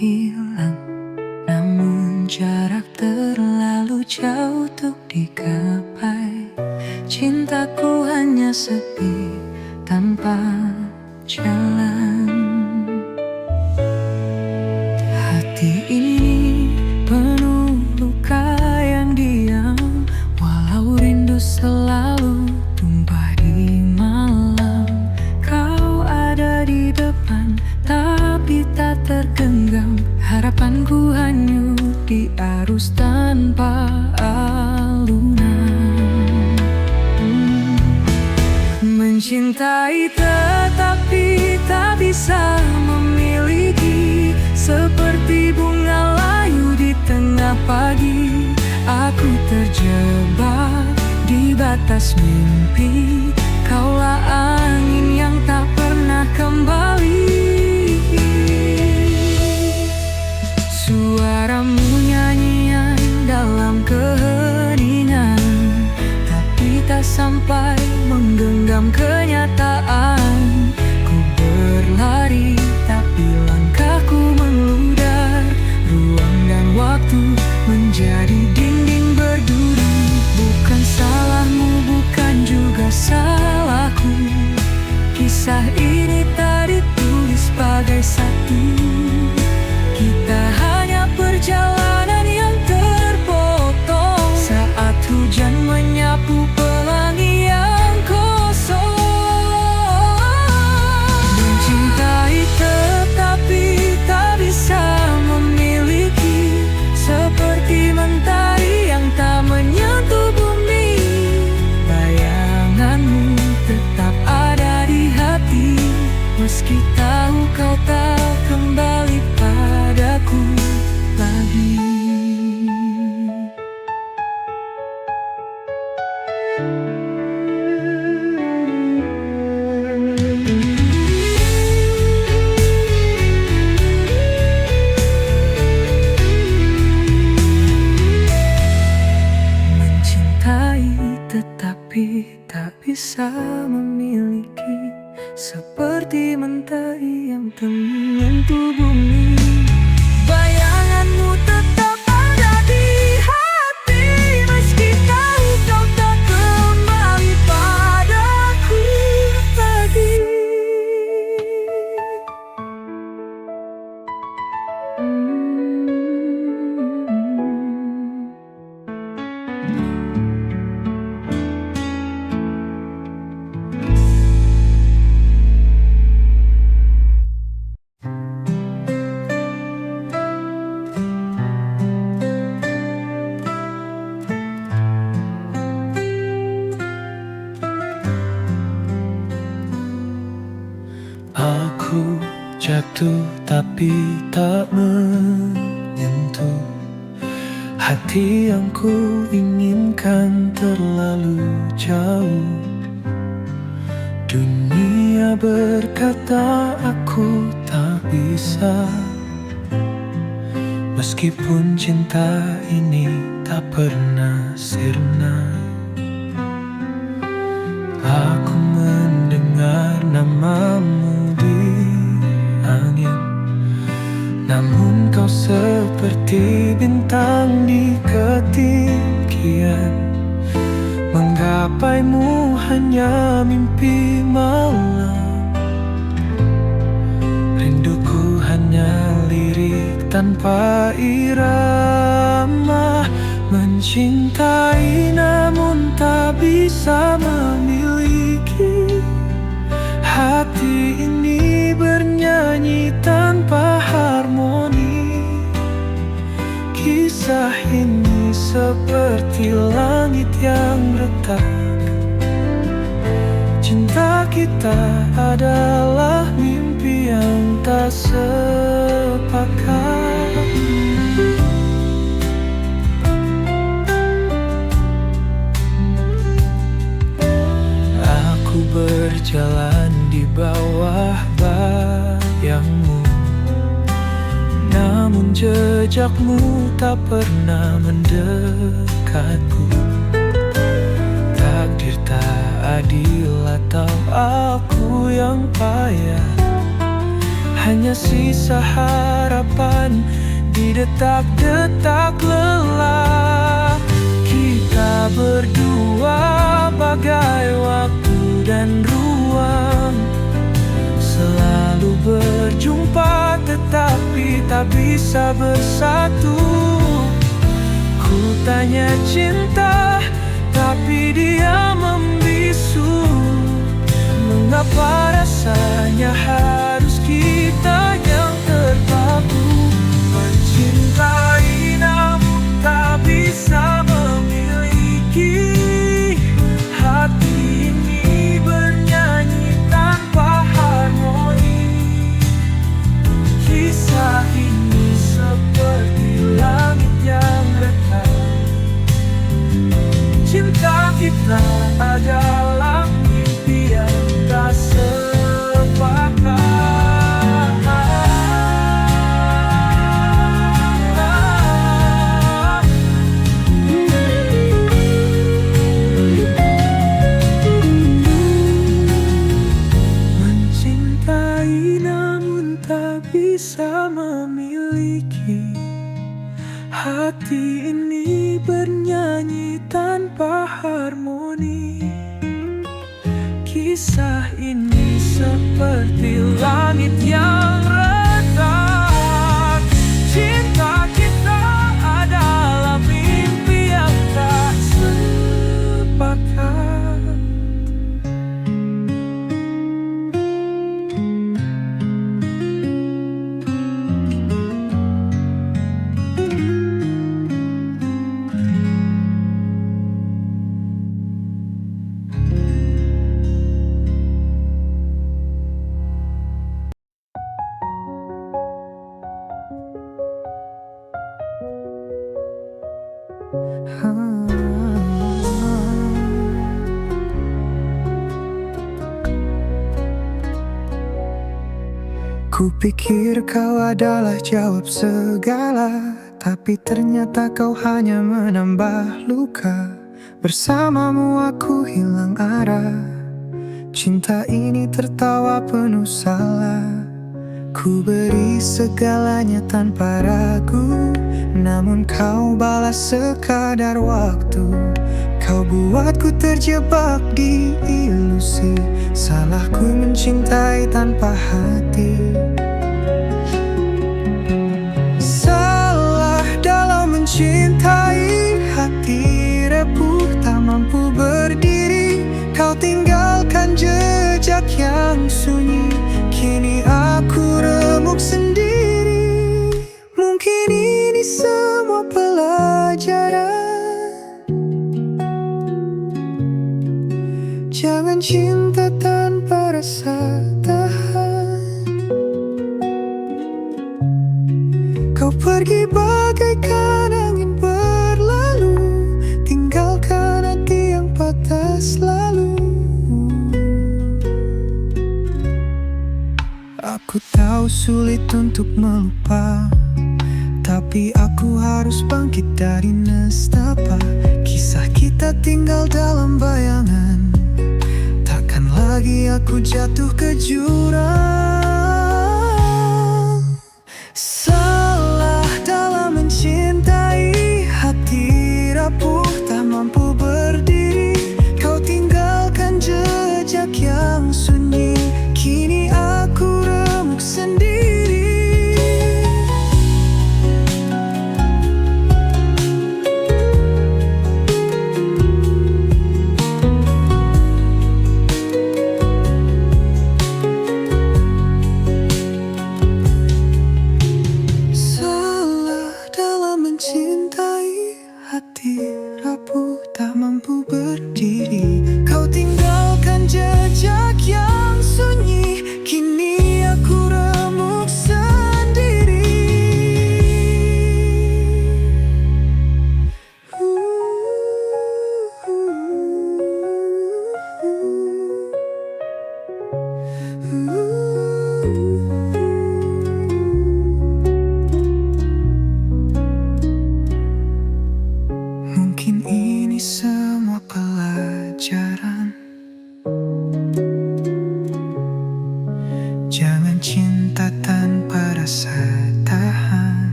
hilang, namun jarak terlalu jauh untuk digapai. Cintaku hanya sepi tanpa jalan. Hati ini penuh luka yang diam, walau rindu selalu tumpah di malam. Kau ada di depan, tapi tak tergenggam. Harapanku hanyut di arus tanpa alunan. Mencintai tetapi tak bisa memiliki, seperti bunga layu di tengah pagi. Aku terjebak di batas mimpi, kaulah angin yang tak pernah kembali. Suaramu nyanyian dalam keheningan, tapi tak sampai menggenggam kenyataan. Ku berlari tapi langkahku mengludar, ruang dan waktu menjadi dinding berduri. Bukan salahmu, bukan juga salahku, kisah ini tak ditulis sebagai satu. Kita hanya perjalanan yang terpotong saat hujan menyapu pelangi yang kosong. Mencintai tetapi tak bisa memiliki, seperti mentari yang tak menyentuh bumi. Bayanganmu tetap ada di hati, meski tahu kau tak kembali padaku lagi. Mencintai tetapi tak bisa memiliki, seperti mentari yang tak menyentuh bumi. Bayanganmu tetap ada di hati, meski tahu kau tak kembali padaku lagi. Aku jatuh tapi tak menyentuh hati yang ku inginkan terlalu jauh. Dunia berkata aku tak bisa, meskipun cinta ini tak pernah sirna. Aku mendengar namamu di angin, namun kau seperti bintang di ketinggian. Menggapaimu hanya mimpi malam, rinduku hanya lirik tanpa irama. Mencintai namun tak bisa memiliki, hati ini bernyanyi tanpa harmoni. Kisah ini seperti langit yang retak, cinta kita adalah mimpi yang tak sepakat. Aku berjalan di bawah bayangmu, namun jejakmu tak pernah mendekatku. Takdir tak adil atau aku yang payah, hanya sisa harapan berjalan di detak-detak lelah. Kita berdua bagai waktu dan ruang, selalu berjumpa tetapi tak bisa bersatu. Ku tanya cinta, tapi dia membisu. Mengapa rasanya harus kita yang terpaku? Mencintai namun tak bisa memiliki. Hati ini bernyanyi tanpa harmoni. Kisah ini seperti langit yang retak. Cinta kita adalah mimpi yang tak sepakat. Mencintai namun tak bisa memiliki. Hati ini bernyanyi tanpa harmoni. Kisah ini seperti langit yang retak. Cinta kita adalah mimpi yang tak sepakat. Kupikir kau adalah jawab segala, tapi ternyata kau hanya menambah luka. Bersamamu aku hilang arah. Cinta ini tertawa penuh salah. Ku beri segalanya tanpa ragu, namun kau balas sekadar waktu. Kau buatku terjebak di ilusi. Salahku mencintai tanpa hati. Salah dalam mencintai, hati repuh tak mampu berdiri. Kau tinggalkan jejak yang sunyi, kini aku remuk sendiri. Mungkin ini semua pelajaran. Jangan cinta tanpa rasa tahan. Kau pergi bagaikan angin berlalu, tinggalkan hati yang patah selalu. Aku tahu sulit untuk melupa, tapi aku harus bangkit dari nestapa. Kisah kita tinggal dalam bayangan, takkan lagi aku jatuh ke jurang. Salah dalam mencintai, hati rapuh tak mampu berdiri. Kau tinggalkan jejak yang sunyi, kini aku remuk sendiri.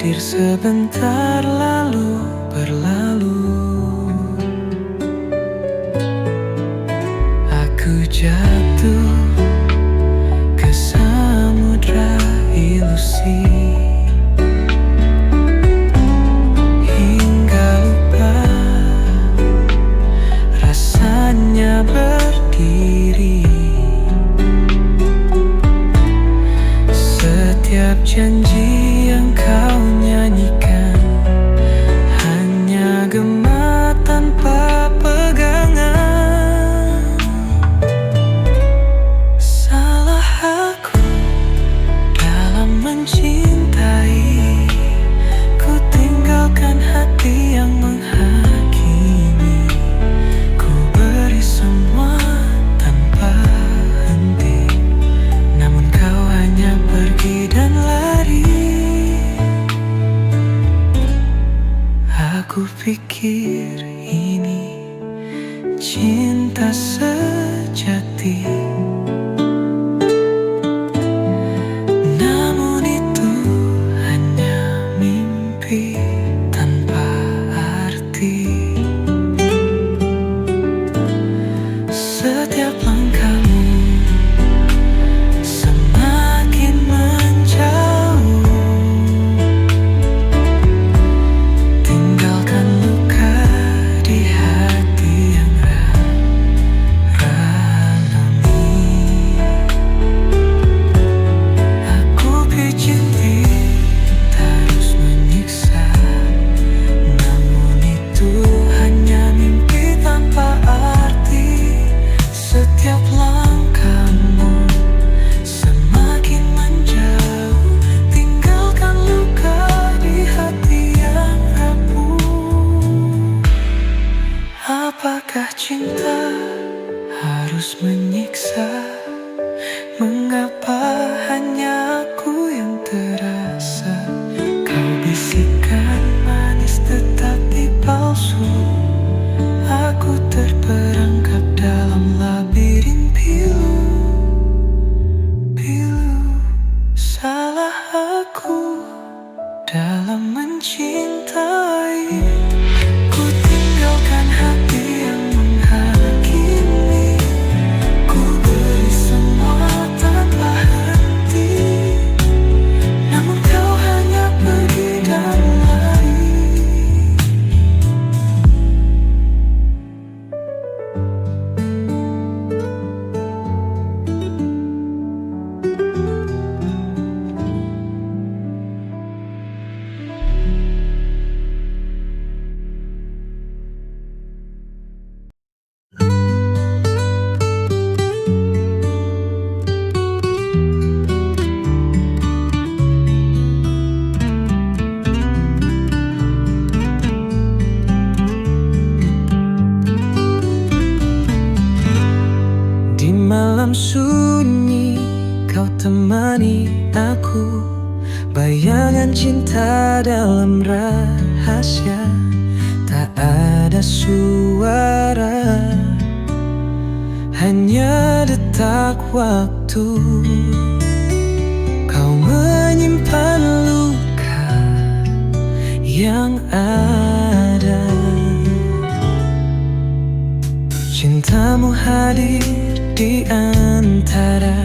hadir sebentar lalu berlalu. Aku jatuh ke samudra ilusi, hingga lupa rasanya berdiri. Setiap janji yang kau nyanyikan hanya gema tanpa pegangan. Salah aku dalam mencintai, ku tinggalkan hati yang menghakimi. Ku beri semua tanpa henti, namun kau hanya pergi dan lari. Aku pikir ini cinta sejati, namun itu hanya mimpi tanpa arti. Setiap langkahmu semakin menjauh, tinggalkan luka di hati yang ralami. Aku pijit terus menyiksa, namun itu hanya mimpi tanpa arti. Setiap langkahmu semakin menjauh, tinggalkan luka di hati yang rapuh. Apakah cinta harus menyiksa? Mengapa hanya aku yang terasa? Kau bisikan manis tetapi palsu. Aku terperangkap dalam labirin pilu. Salah aku dalam mencintai, ku tinggalkan hati yang menghakimi. Ku beri semua tanpa henti, namun kau hanya pergi dan lari. Di malam sunyi kau temani aku, bayangan cinta dalam rahasia. Tak ada suara, hanya detak waktu. Kau menyimpan luka yang ada. Cintamu hadir di antara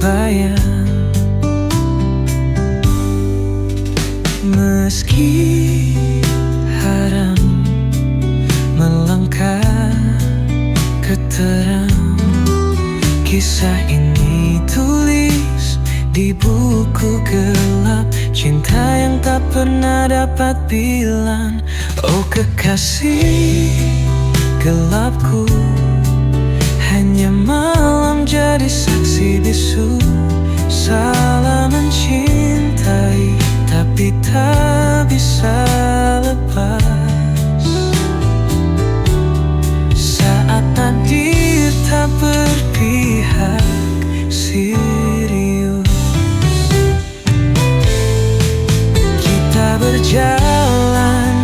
bayang, meski haram melangkah ke terang. Kisah ini tulis di buku gelap, cinta yang tak pernah dapat bilang. Oh kekasih gelapku, hanya malam jadi saksi bisu. Salah mencintai, tapi tak bisa lepas. Saat takdir tak berpihak serius, kita berjalan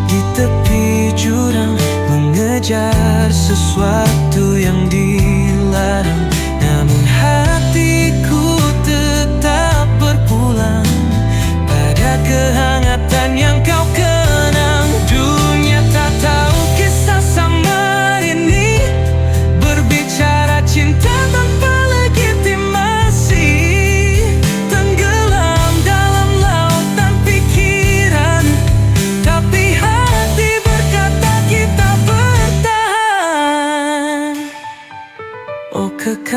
di tepi jurang, mengejar sesuatu yang dilarang. Namun hatiku tetap berpulang pada kehancuran.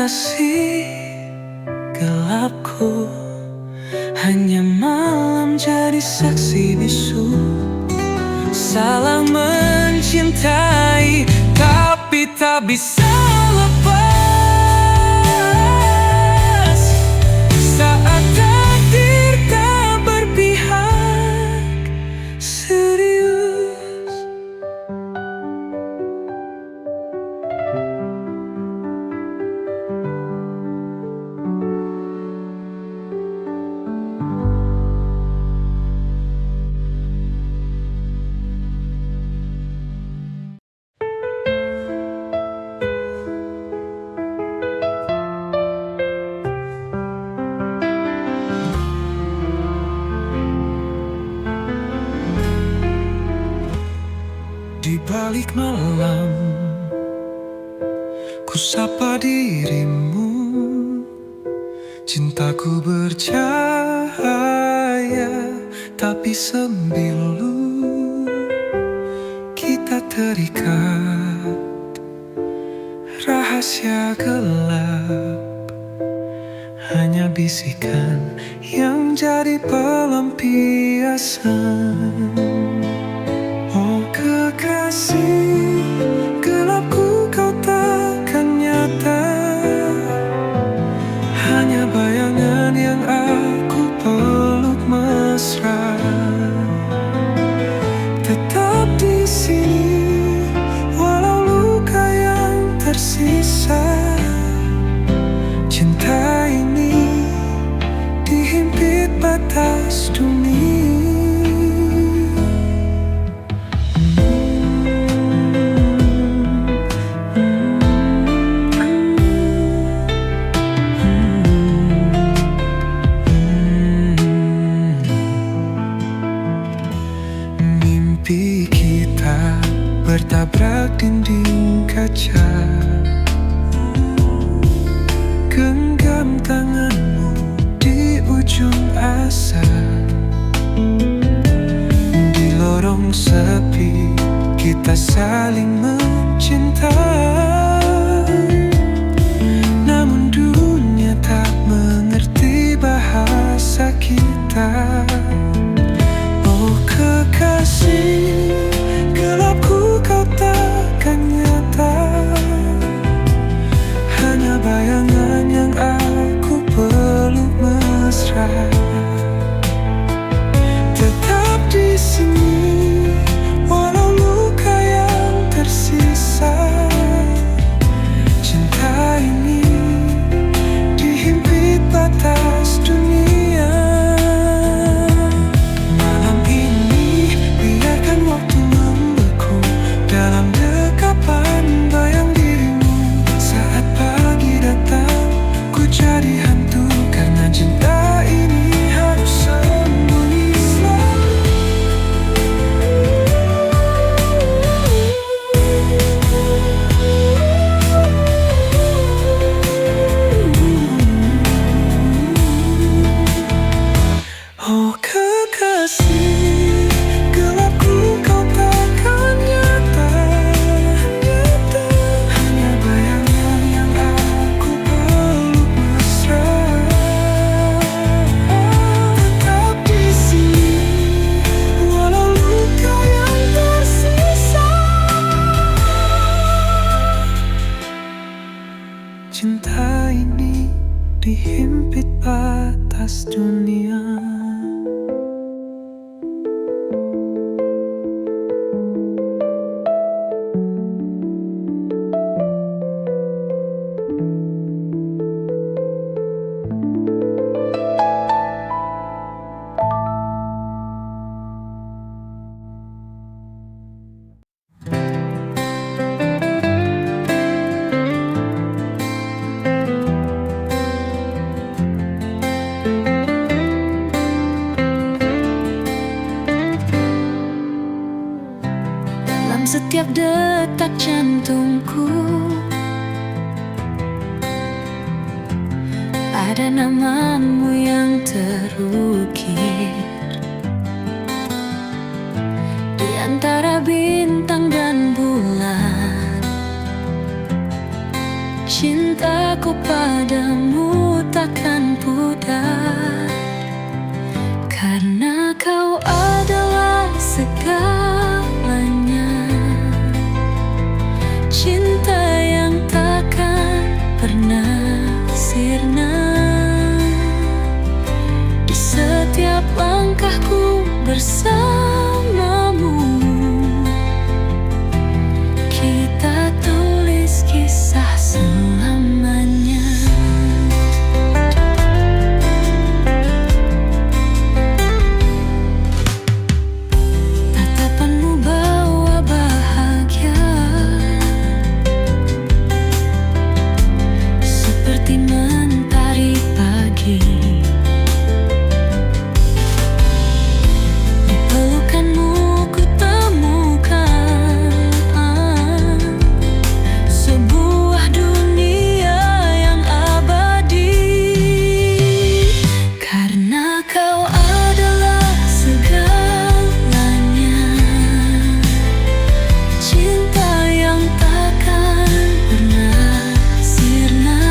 kekasih gelapku, hanya malam jadi saksi bisu. Salah mencintai tapi tak bisa lepas saat takdir tak berpihak serius. Di balik malam, ku sapa dirimu. Cintaku bercahaya, tapi sembilu. Kita terikat, rahasia gelap. Hanya bisikan yang jadi pelampiasan. Oh kekasih gelapku, kau takkan nyata. Hanya bayangan yang aku peluk mesra. Tetap di sini walau luka yang tersisa. Cinta ini dihimpit batas dunia. Mimpi kita bertabrak dinding kaca. Genggam tanganmu di ujung asa. Di lorong sepi kita saling mencinta. Namun dunia tak mengerti bahasa kita. Oh kekasih gelapku, kau takkan nyata. Hanya bayangan yang aku peluk mesra. Tetap di sini walau luka yang tersisa. Cinta ini dihimpit batas dunia. Malam ini biarkan waktu membeku dalam dekapan bayang dirimu. Saat pagi datang, ku jadi hantu karena cinta ini harus sembunyi selalu. Oh kekasih gelapku, kau takkan nyata. Hanya bayangan yang aku peluk mesra. Tetap di sini walau luka yang tersisa. Cinta ini dihimpit batas dunia. Dalam setiap detak jantungku ada namamu yang terukir di antara bintang dan bulan. Cintaku Cintaku padamu takkan pudar, karena kau adalah segalanya. Cinta yang takkan pernah sirna. Di setiap langkahku bersamamu, kita tulis kisah selamanya. Tatapanmu bawa bahagia, seperti mentari pagi. Di pelukanmu ku temukan sebuah dunia yang abadi. Karena kau adalah segalanya. Cinta yang takkan pernah sirna.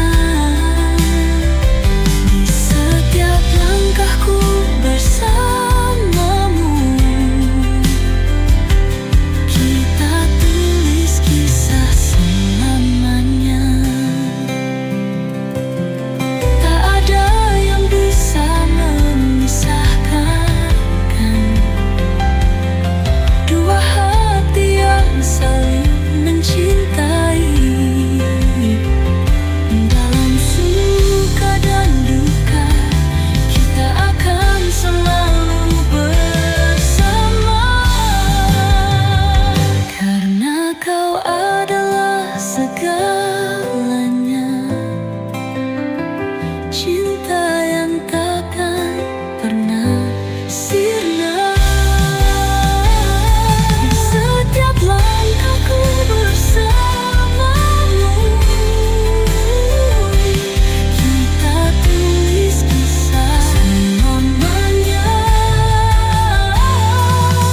Di setiap langkahku bersamamu, kita tulis kisah selamanya. Tak ada yang bisa memisahkan dua hati yang saling mencintai. Dalam suka dan duka, kita akan selalu bersama. Karena kau adalah segalanya. Cinta yang takkan pernah sirna. Di setiap langkahku bersamamu, kita tulis kisah selamanya.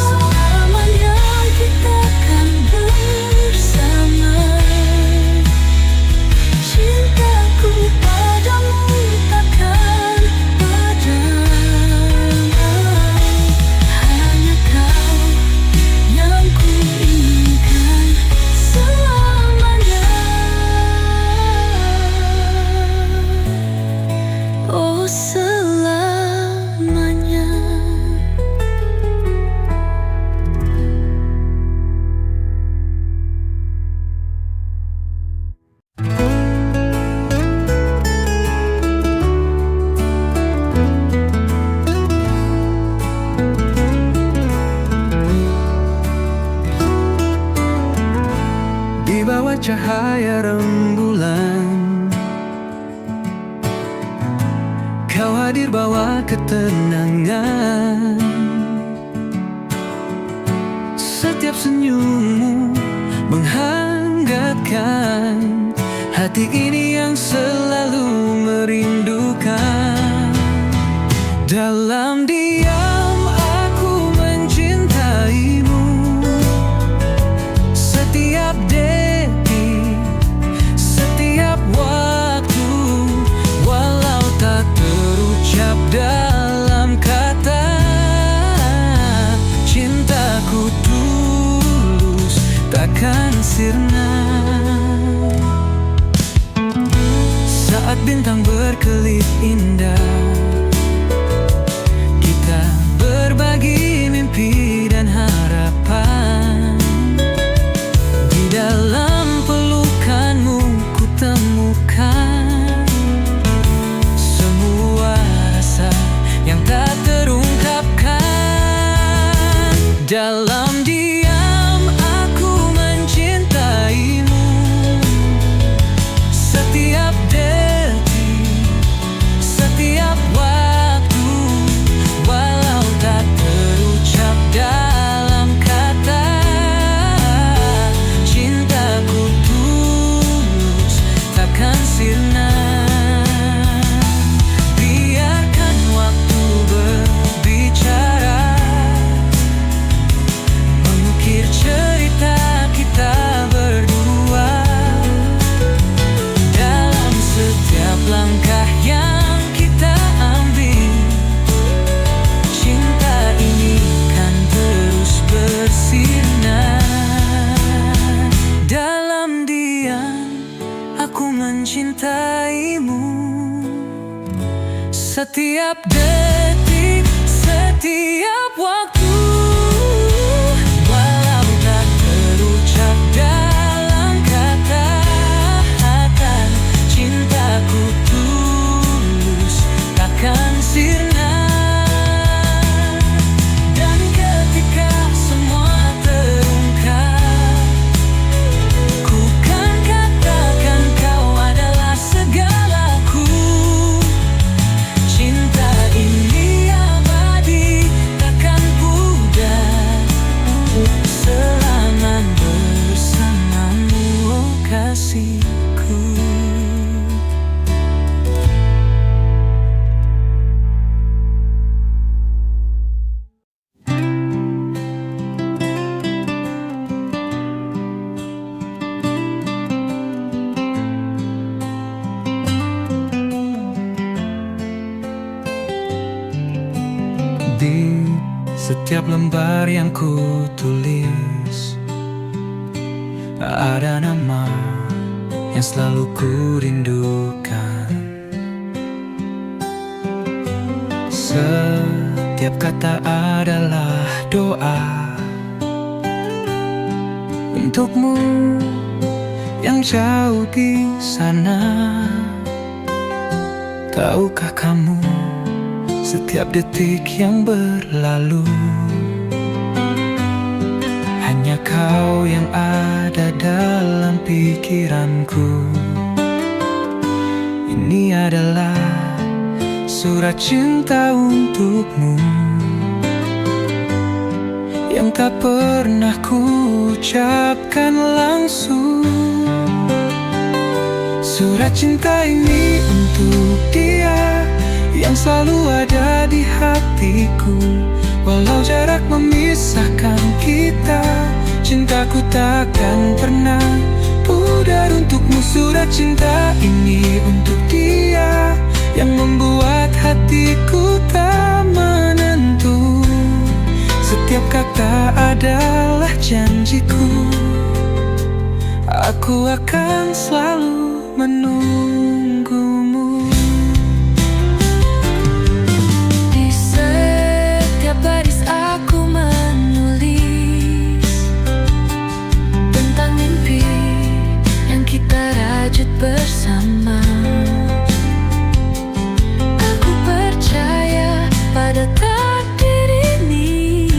Selamanya kita akan bersama. Cintaku padamu takkan padam. Hanya kau yang ku inginkan selamanya. Oh, selamanya. Di bawah cahaya rembulan, kau hadir bawa ketenangan. Setiap senyummu menghangatkan hati ini yang selalu merindukan. Dalam diam aku mencintaimu. Setiap detik, setiap waktu, walau tak terucap dalam kata, cintaku tulus takkan sirna. Saat bintang berkelip indah, kita berbagi mimpi dan harapan. Di dalam pelukanmu ku temukan semua rasa yang tak terungkapkan. Dalam diam aku mencintaimu. Setiap detik, setiap waktu, walau tak terucap dalam kata, cintaku tulus takkan sirna. Biarkan waktu berbicara. setiap detik, setiap waktu. Walau tak terucap dalam kata-kata, cintaku tulus takkan sirna. Dan ketika semua terungkap, ku kan katakan kau adalah segalaku. Cinta ini abadi, takkan pudar. Selamat bersamamu, oh kasihku. Di setiap lembar yang ku tulis, ada nama yang selalu ku rindukan. Setiap kata adalah doa untukmu yang jauh di sana. Tahukah kamu, setiap detik yang berlalu, hanya kau yang ada dalam pikiranku. Ini adalah surat cinta untukmu yang tak pernah ku ucapkan langsung. Surat cinta ini untuk dia yang selalu ada di hatiku. Walau jarak memisahkan kita, cintaku takkan pernah pudar untukmu. Surat cinta ini untuk dia yang membuat hatiku tak menentu. Setiap kata adalah janjiku, aku akan selalu menunggumu. Di setiap baris aku menulis tentang mimpi yang kita rajut bersama. Aku percaya pada takdir ini,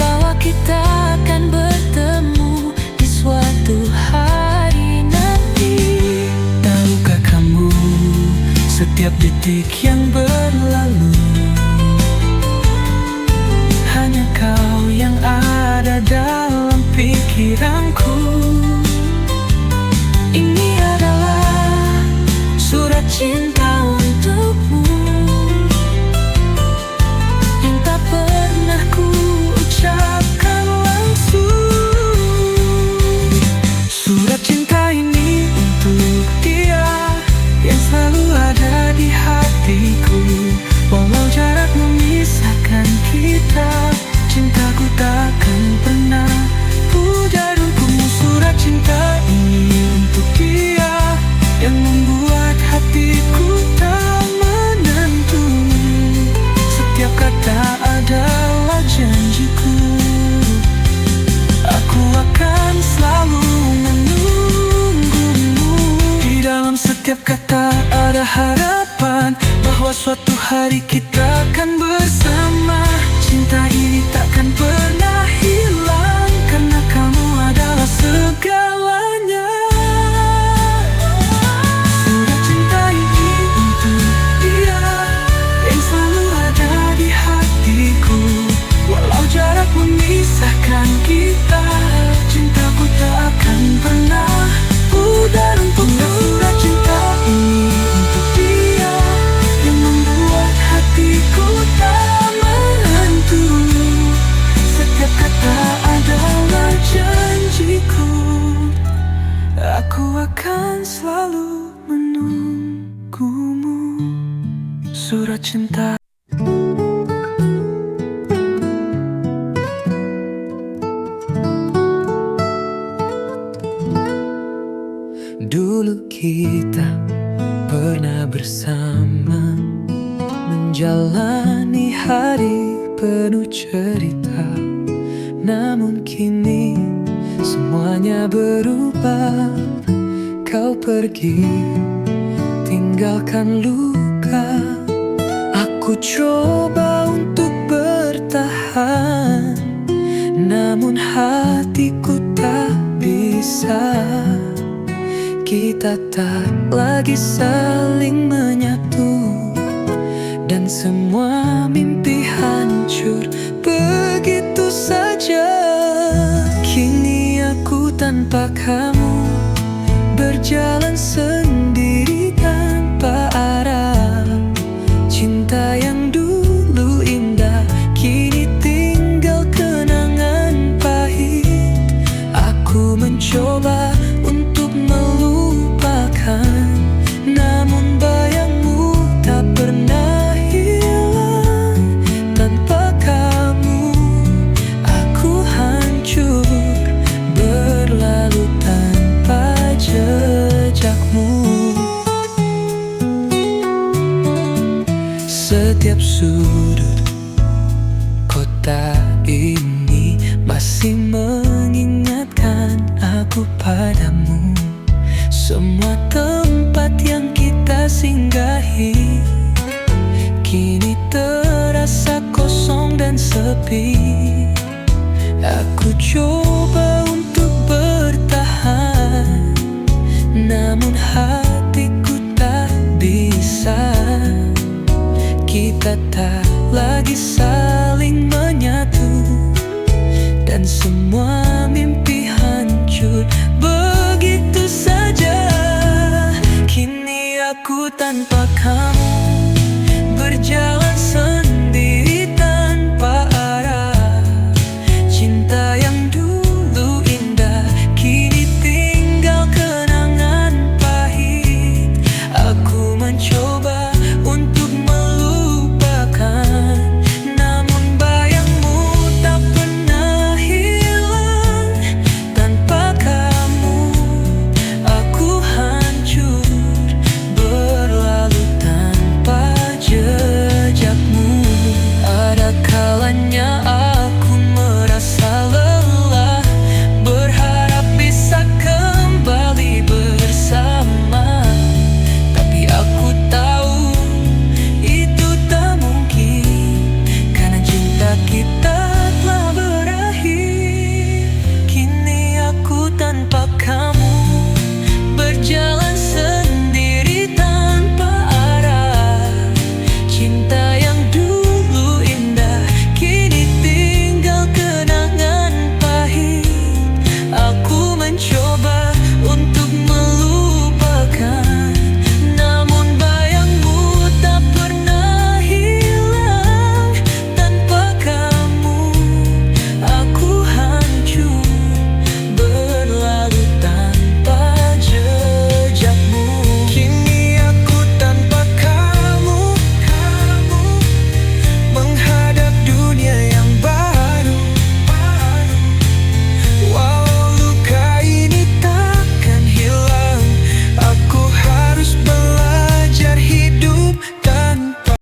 bahwa kita akan bertemu di suatu hari nanti. Tahukah kamu, setiap detik yang berlalu, hanya kau yang ada dalam pikiranku. Ini adalah surat cinta untukmu yang tak pernah ku ucapkan langsung. Surat cinta ini untuk dia yang selalu ada di hatiku. Walau jarak memisahkan kita, cintaku takkan pernah pudar untukmu. Surat cinta ini untuk dia yang membuat hatiku tak menentu. Setiap kata adalah janjiku, aku akan selalu menunggumu. Di dalam setiap kata ada harapan bahwa suatu hari kita akan bersama. Cinta ini takkan pernah hilang, karena kamu adalah segalanya. Surat cinta ini untuk dia yang selalu ada di hatiku. Walau jarak memisahkan kita, cintaku tak akan pernah pudar untukmu. Surat cinta ini untuk dia yang membuat hatiku tak hari penuh cerita, namun kini semuanya berubah. Kau pergi, tinggalkan luka. Aku coba untuk bertahan, namun hatiku tak bisa. Kita tak lagi saling menyatu, dan semua mimpi hancur begitu saja. Kini aku tanpa kamu, berjalan sendiri tanpa arah. Cinta yang dulu indah kini tinggal kenangan pahit. Aku mencoba untuk melupakan, namun bayangmu tak pernah hilang. Tanpa kamu aku hancur, berlalu tanpa jejakmu. Setiap sudut kota ini masih mengingatkan aku padamu. Semua tempat yang kita singgahi kini terasa kosong dan sepi. Aku coba untuk bertahan, namun hatiku tak bisa. Kita tak lagi saling menyatu, dan semua mimpi hancur begitu saja. Kini aku tanpa kamu, berjalan sendiri tanpa arah. Cinta yang dulu indah kini tinggal kenangan pahit. Aku mencoba untuk melupakan, namun bayangmu tak pernah hilang. Tanpa kamu aku hancur, berlalu tanpa jejakmu. Ada kalanya aku merasa lelah, berharap bisa kembali bersama. Tapi aku tahu itu tak mungkin, karena cinta kita telah berakhir. Kini aku tanpa kamu, berjalan sendiri tanpa arah. Cinta yang dulu indah kini tinggal kenangan pahit. Aku mencoba untuk melupakan, namun bayangmu tak pernah hilang. Tanpa kamu aku hancur, berlalu tanpa jejakmu. Kini aku tanpa kamu, menghadap dunia yang baru. Walau luka ini takkan hilang, aku harus belajar hidup tanpa.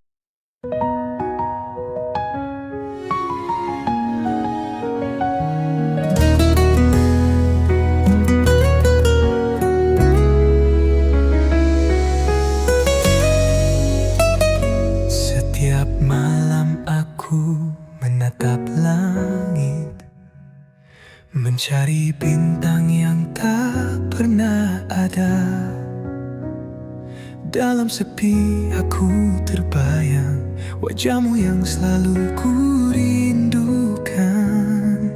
Setiap malam aku menatap langit, mencari bintang yang tak pernah ada. Dalam sepi aku terbayang wajahmu yang selalu ku rindukan.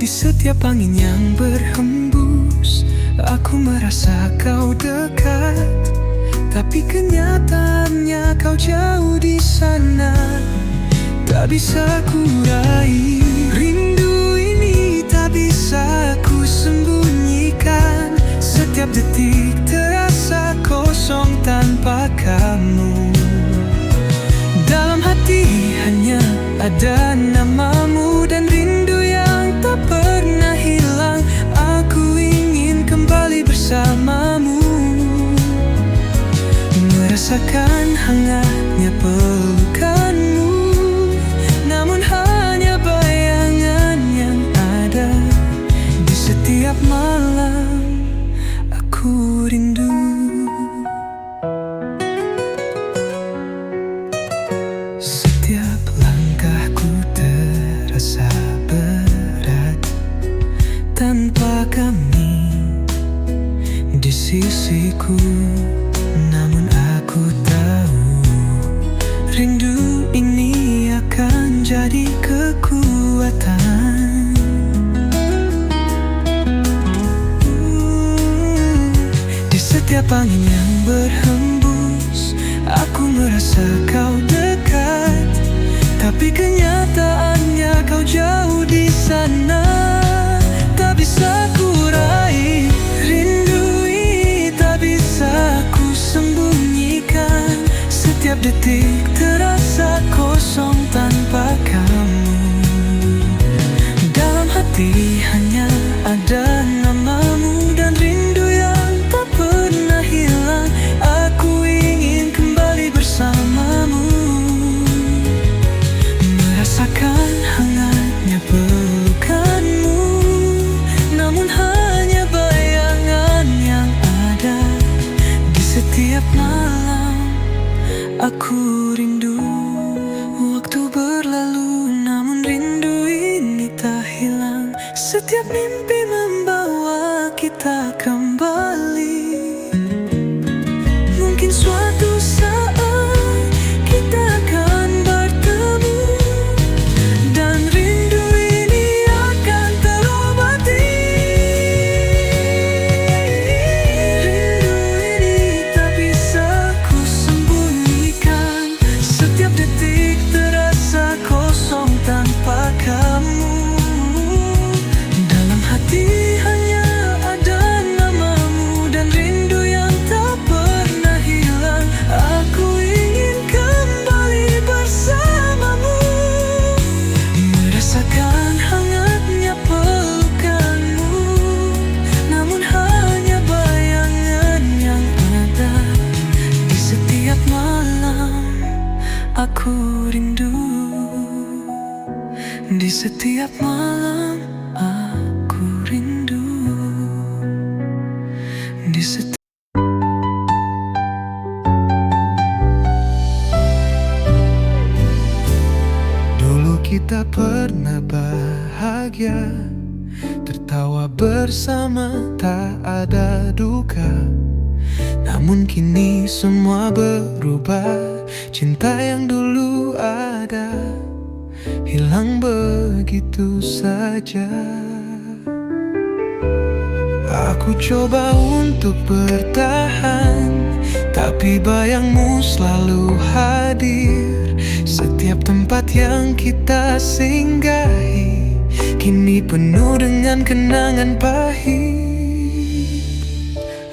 Di setiap angin yang berhembus, aku merasa kau dekat. Tapi kenyataannya kau jauh di sana, tak bisa ku raih. Rindu ini tak bisa ku sembunyikan. Setiap detik terasa kosong tanpa kamu. Dalam hati hanya ada namamu dan rindu yang tak pernah hilang. Aku ingin kembali bersamamu, Merasakan hangatnya pelukanmu, namun hanya bayangan yang ada. Di setiap malam aku rindu. Setiap langkahku terasa berat tanpa kami di sisiku. Namun aku tahu rindu ini akan jadi kekuatan. Di setiap angin yang berhembus, aku merasa kau dekat, tapi kenyataannya kau jauh di sana. Tak bisa ku raih rindu ini, tak bisa ku sembunyikan. Setiap detik terasa kosong tanpa kamu. Dalam hati hanya ada namamu dan rindu yang tak pernah hilang. Aku ingin kembali bersamamu, merasakan hangatnya pelukanmu, namun hanya bayangan yang ada. Di setiap malam aku rindu. Waktu berlalu namun rindu ini tak hilang. Setiap mimpi membawa kita kembali. Mungkin suatu saat kita akan bertemu, dan rindu ini akan terobati. Rindu ini tak bisa ku sembunyikan. Setiap detik terasa kosong tanpa kamu. Dalam hati hanya ada namamu dan rindu yang tak pernah hilang. Aku ingin kembali bersamamu, merasakan hangatnya pelukanmu, namun hanya bayangan yang ada. Di setiap malam aku rindu. Di setiap malam aku rindu. Di setiap Dulu kita pernah bahagia, tertawa bersama, tak ada duka. Namun kini semua berubah. Cinta yang dulu ada hilang begitu saja. Aku coba untuk bertahan, tapi bayangmu selalu hadir. Setiap tempat yang kita singgahi kini penuh dengan kenangan pahit.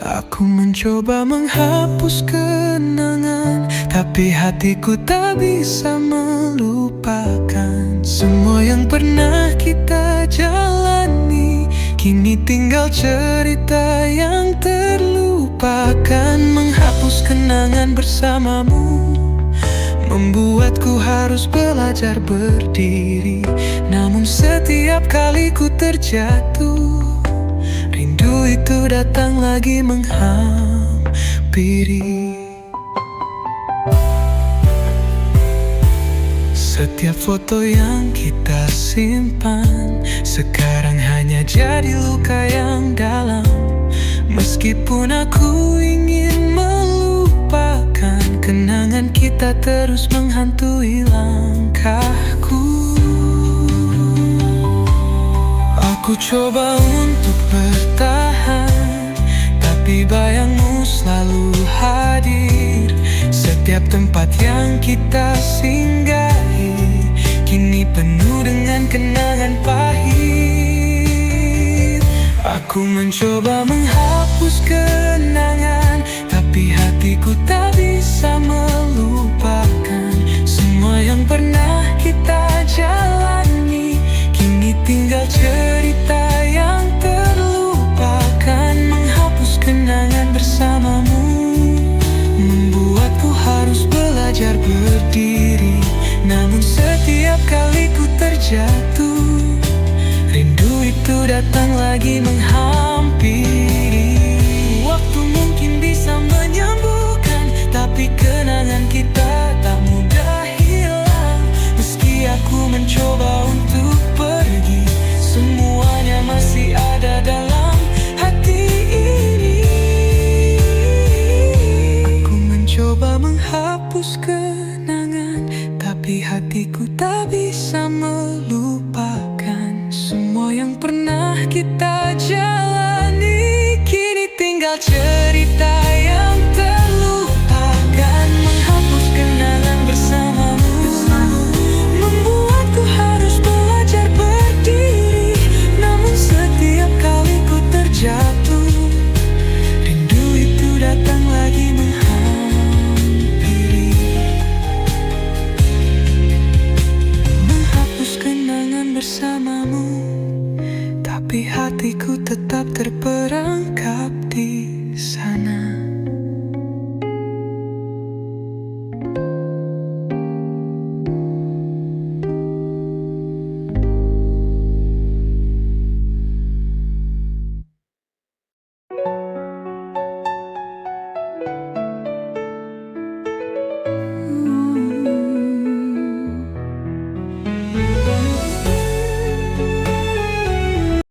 Aku mencoba menghapus kenangan, tapi hatiku tak bisa melupakan. Semua yang pernah kita jalani kini tinggal cerita yang terlupakan. Menghapus kenangan bersamamu membuatku harus belajar berdiri. Namun setiap kali ku terjatuh, rindu itu datang lagi menghampiri. Setiap foto yang kita simpan sekarang hanya jadi luka yang dalam. Meskipun aku ingin melupakan, kenangan kita terus menghantui langkahku. Aku coba untuk bertahan, tapi bayangmu selalu hadir. Setiap tempat yang kita singgahi kini penuh dengan kenangan pahit. Aku mencoba menghapus kenangan, tapi hatiku tak bisa melupakan. Semua yang pernah kita jalani kini tinggal cerita yang terlupakan. Menghapus kenangan bersamamu membuatku datang lagi menghampiri. Waktu mungkin bisa menyembuhkan, tapi kenangan kita tak mudah hilang. Meski aku mencoba untuk pergi, semuanya masih ada dalam hati ini. Aku mencoba menghapus kenangan, tapi hatiku tak bisa melupakan semua yang pernah kita jalani. Kini tinggal cerita